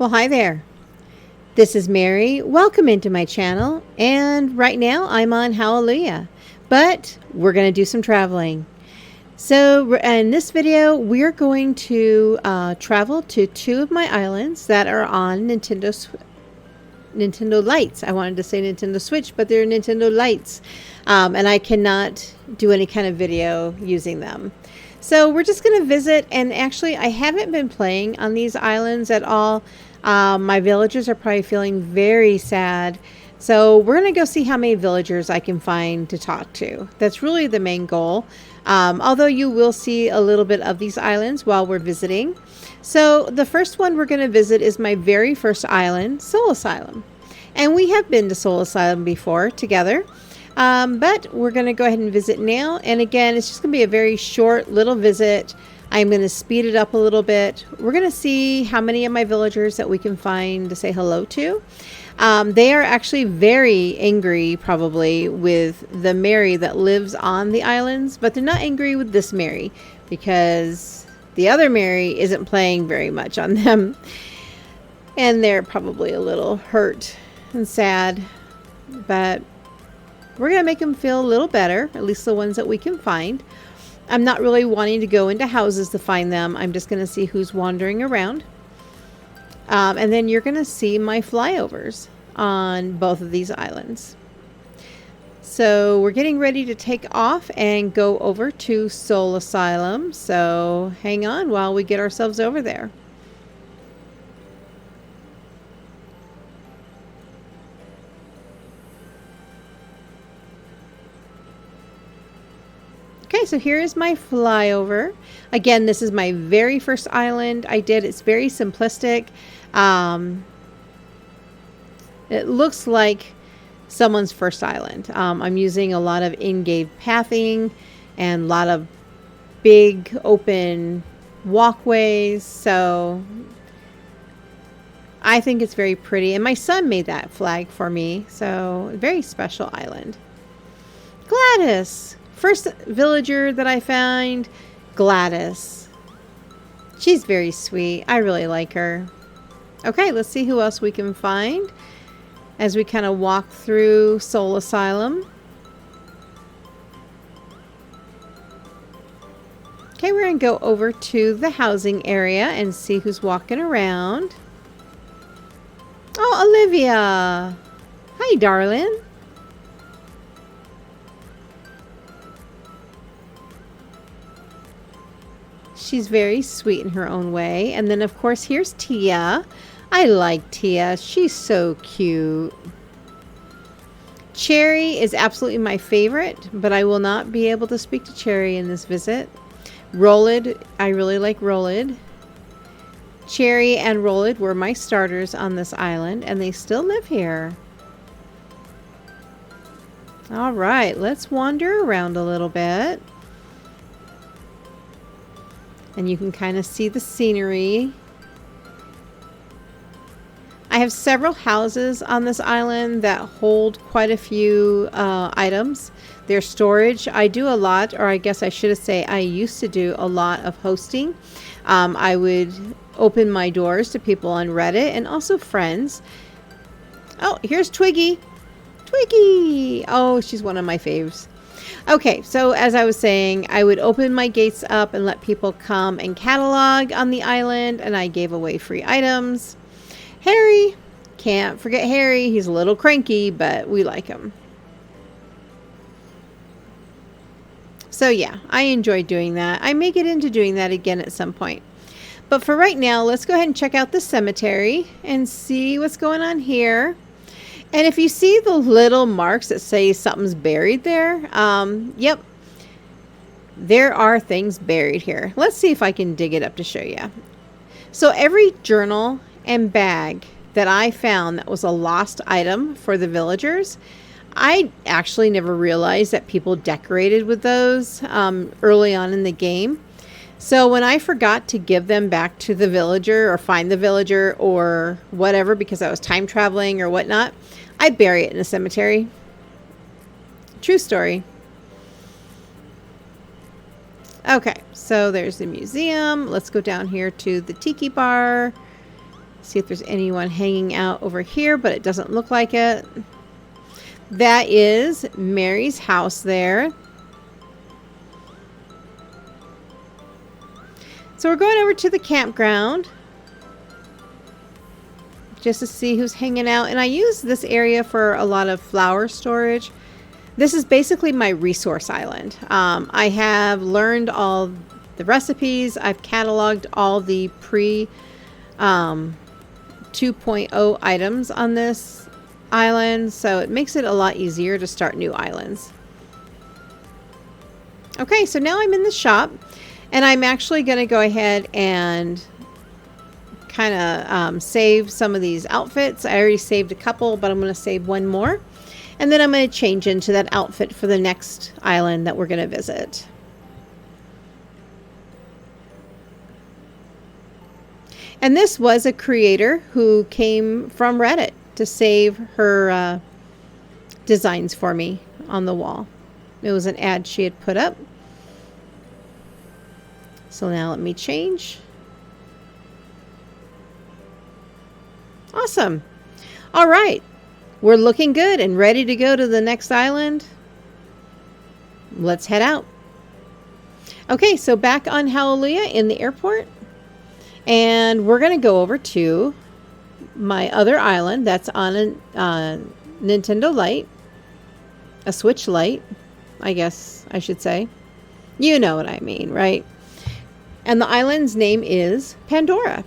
Well, hi there. This is Mary. Welcome into my channel. And right now I'm on Hallelujah, but we're going to do some traveling. So in this video, we're going to travel to two of my islands that are on Nintendo Lights. I wanted to say Nintendo Switch, but they're Nintendo Lights. And I cannot do any kind of video using them. So we're just going to visit, and actually I haven't been playing on these islands at all. My villagers are probably feeling very sad. So we're going to go see how many villagers I can find to talk to. That's really the main goal. Although you will see a little bit of these islands while we're visiting. So the first one we're going to visit is my very first island, Soul Asylum. And we have been to Soul Asylum before together. But we're going to go ahead and visit now. And again, it's just going to be a very short little visit. I'm going to speed it up a little bit. We're going to see how many of my villagers that we can find to say hello to. They are actually very angry probably with the Mary that lives on the islands, but they're not angry with this Mary because the other Mary isn't playing very much on them. And they're probably a little hurt and sad, but we're going to make them feel a little better, at least the ones that we can find. I'm not really wanting to go into houses to find them. I'm just going to see who's wandering around. And then you're going to see my flyovers on both of these islands. So we're getting ready to take off and go over to Soul Asylum. So hang on while we get ourselves over there. Okay, so here is my flyover. Again, this is my very first island I did. It's very simplistic. It looks like someone's first island. I'm using a lot of in-game pathing and a lot of big open walkways. So I think it's very pretty. And my son made that flag for me. So very special island. Gladys. First villager that I found, Gladys. She's very sweet. I really like her. Okay, let's see who else we can find as we kind of walk through Soul Asylum. Okay, we're going to go over to the housing area and see who's walking around. Oh, Olivia. Hi, darling. She's very sweet in her own way. And then, of course, here's Tia. I like Tia. She's so cute. Cherry is absolutely my favorite, but I will not be able to speak to Cherry in this visit. Rollid, I really like Rollid. Cherry and Rollid were my starters on this island, and they still live here. All right, let's wander around a little bit. And you can kind of see the scenery. I have several houses on this island that hold quite a few items. Their storage, I do a lot, or I guess I should say I used to do a lot of hosting. I would open my doors to people on Reddit and also friends. Oh, here's Twiggy. Twiggy! Oh, she's one of my faves. Okay, so as I was saying, I would open my gates up and let people come and catalog on the island, and I gave away free items. Harry, can't forget Harry. He's a little cranky, but we like him. So yeah, I enjoy doing that. I may get into doing that again at some point. But for right now, let's go ahead and check out the cemetery and see what's going on here. And if you see the little marks that say something's buried there, yep, there are things buried here. Let's see if I can dig it up to show you. So every journal and bag that I found that was a lost item for the villagers, I actually never realized that people decorated with those early on in the game. So when I forgot to give them back to the villager or find the villager or whatever because I was time traveling or whatnot, I bury it in a cemetery. True story. Okay, so there's the museum. Let's go down here to the tiki bar. See if there's anyone hanging out over here, but it doesn't look like it. That is Mary's house there. So we're going over to the campground just to see who's hanging out. And I use this area for a lot of flower storage. This is basically my resource island. I have learned all the recipes. I've cataloged all the pre 2.0 items on this island, so it makes it a lot easier to start new islands. Okay, so now I'm in the shop, and I'm actually going to go ahead and kind of save some of these outfits. I already saved a couple, but I'm going to save one more, and then I'm going to change into that outfit for the next island that we're going to visit. And this was a creator who came from Reddit to save her designs for me on the wall. It was an ad she had put up. So now let me change. Awesome. All right. We're looking good and ready to go to the next island. Let's head out. Okay, so back on Hallelujah in the airport. And we're going to go over to my other island that's on a Nintendo Lite. A Switch Lite, I guess I should say. You know what I mean, right? And the island's name is Pandora.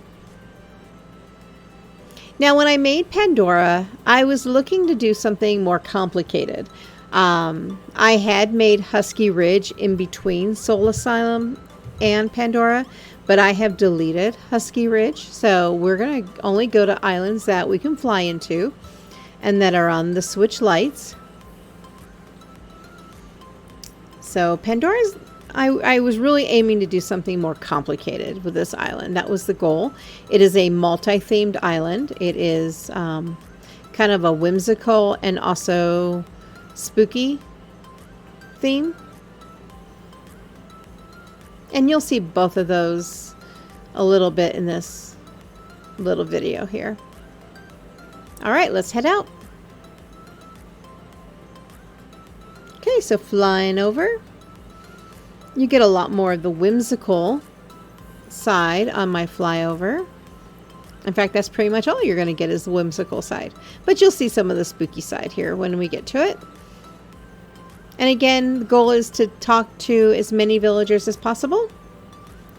Now, when I made Pandora, I was looking to do something more complicated. I had made Husky Ridge in between Soul Asylum and Pandora, but I have deleted Husky Ridge, so we're going to only go to islands that we can fly into and that are on the Switch Lights. So Pandora's, I was really aiming to do something more complicated with this island. That was the goal. It is a multi-themed island. It is kind of a whimsical and also spooky theme. And you'll see both of those a little bit in this little video here. All right, let's head out. Okay, so flying over. You get a lot more of the whimsical side on my flyover. In fact, that's pretty much all you're going to get is the whimsical side. But you'll see some of the spooky side here when we get to it. And again, the goal is to talk to as many villagers as possible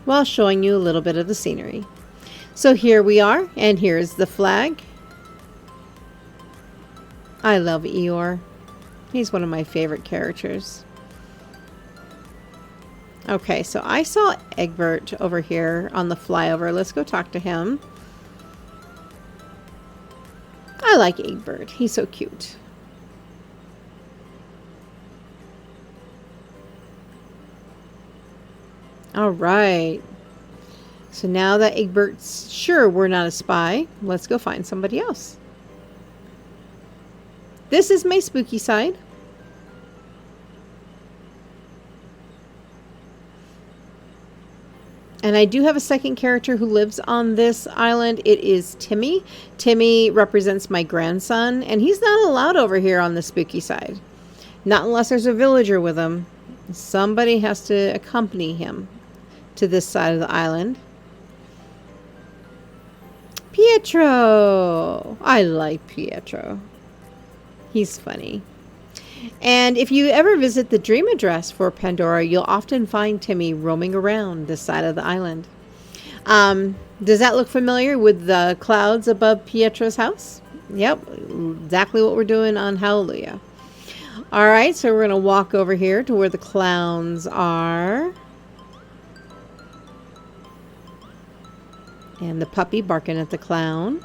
while showing you a little bit of the scenery. So here we are, and here's the flag. I love Eeyore. He's one of my favorite characters. Okay, so I saw Egbert over here on the flyover. Let's go talk to him. I like Egbert. He's so cute. All right. So now that Egbert's sure we're not a spy, let's go find somebody else. This is my spooky side. And I do have a second character who lives on this island. It is Timmy. Timmy represents my grandson, and he's not allowed over here on the spooky side. Not unless there's a villager with him. Somebody has to accompany him to this side of the island. Pietro! I like Pietro. He's funny. And if you ever visit the dream address for Pandora, you'll often find Timmy roaming around this side of the island. Does that look familiar with the clouds above Pietro's house? Yep, exactly what we're doing on Hallelujah. All right, so we're going to walk over here to where the clowns are. And the puppy barking at the clown.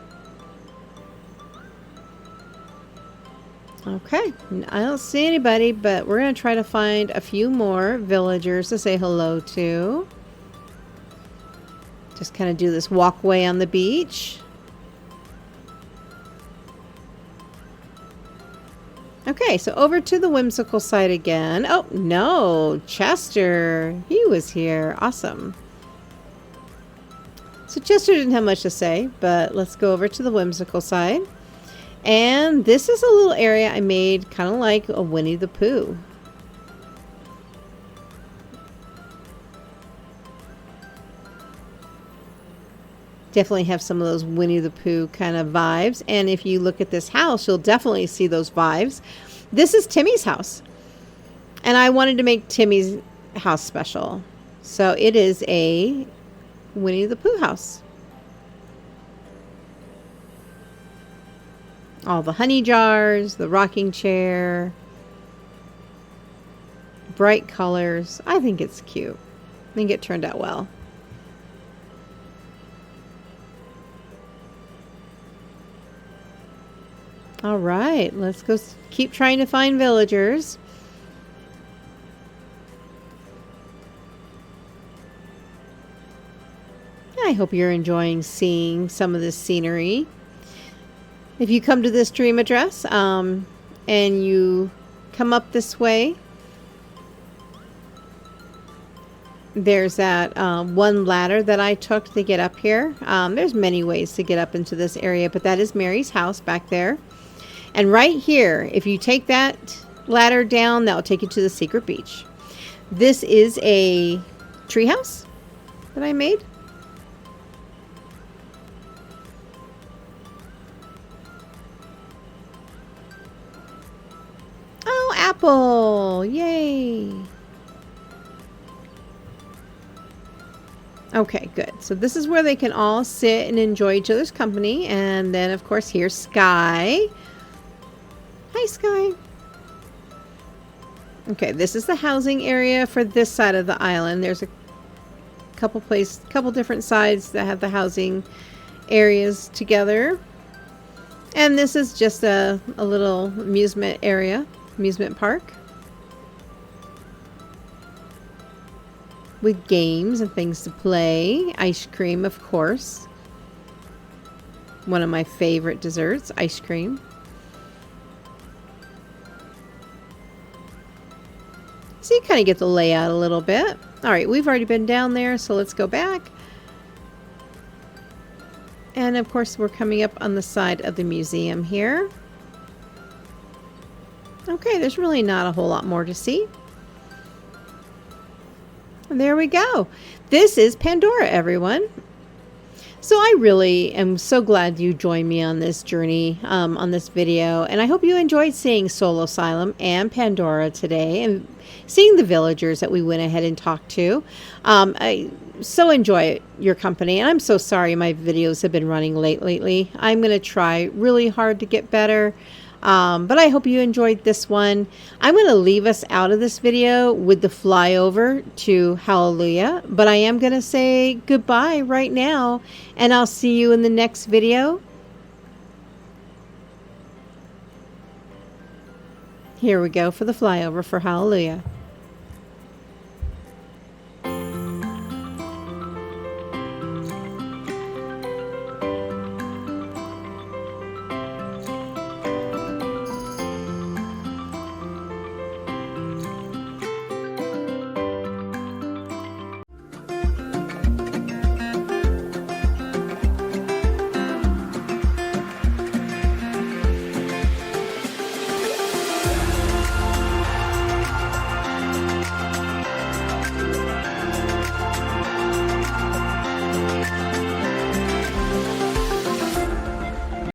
Okay, I don't see anybody, but we're going to try to find a few more villagers to say hello to. Just kind of do this walkway on the beach. Okay, so over to the whimsical side again. Oh, no, Chester. He was here. Awesome. So Chester didn't have much to say, but let's go over to the whimsical side. And this is a little area I made kind of like a Winnie the Pooh. Definitely have some of those Winnie the Pooh kind of vibes. And if you look at this house, you'll definitely see those vibes. This is Timmy's house. And I wanted to make Timmy's house special. So it is a Winnie the Pooh house. All the honey jars, the rocking chair, bright colors. I think it's cute. I think it turned out well. All right, let's go keep trying to find villagers. I hope you're enjoying seeing some of this scenery. If you come to this dream address and you come up this way, there's that one ladder that I took to get up here. There's many ways to get up into this area, but that is Mary's house back there. And right here, if you take that ladder down, that will take you to the secret beach. This is a treehouse that I made. Oh, apple! Yay! Okay, good. So this is where they can all sit and enjoy each other's company. And then, of course, here's Sky. Hi, Sky. Okay, this is the housing area for this side of the island. There's a couple different sides that have the housing areas together. And this is just a little amusement area, amusement park. With games and things to play. Ice cream, of course. One of my favorite desserts, ice cream. So you kind of get the layout a little bit. All right, we've already been down there, so let's go back. And of course, we're coming up on the side of the museum here. Okay, there's really not a whole lot more to see. And there we go. This is Pandora, everyone. So I really am so glad you joined me on this journey, on this video. And I hope you enjoyed seeing Soul Asylum and Pandora today and seeing the villagers that we went ahead and talked to. I so enjoy your company. And I'm so sorry my videos have been running late lately. I'm going to try really hard to get better. But I hope you enjoyed this one. I'm going to leave us out of this video with the flyover to Hallelujah. But I am going to say goodbye right now. And I'll see you in the next video. Here we go for the flyover for Hallelujah.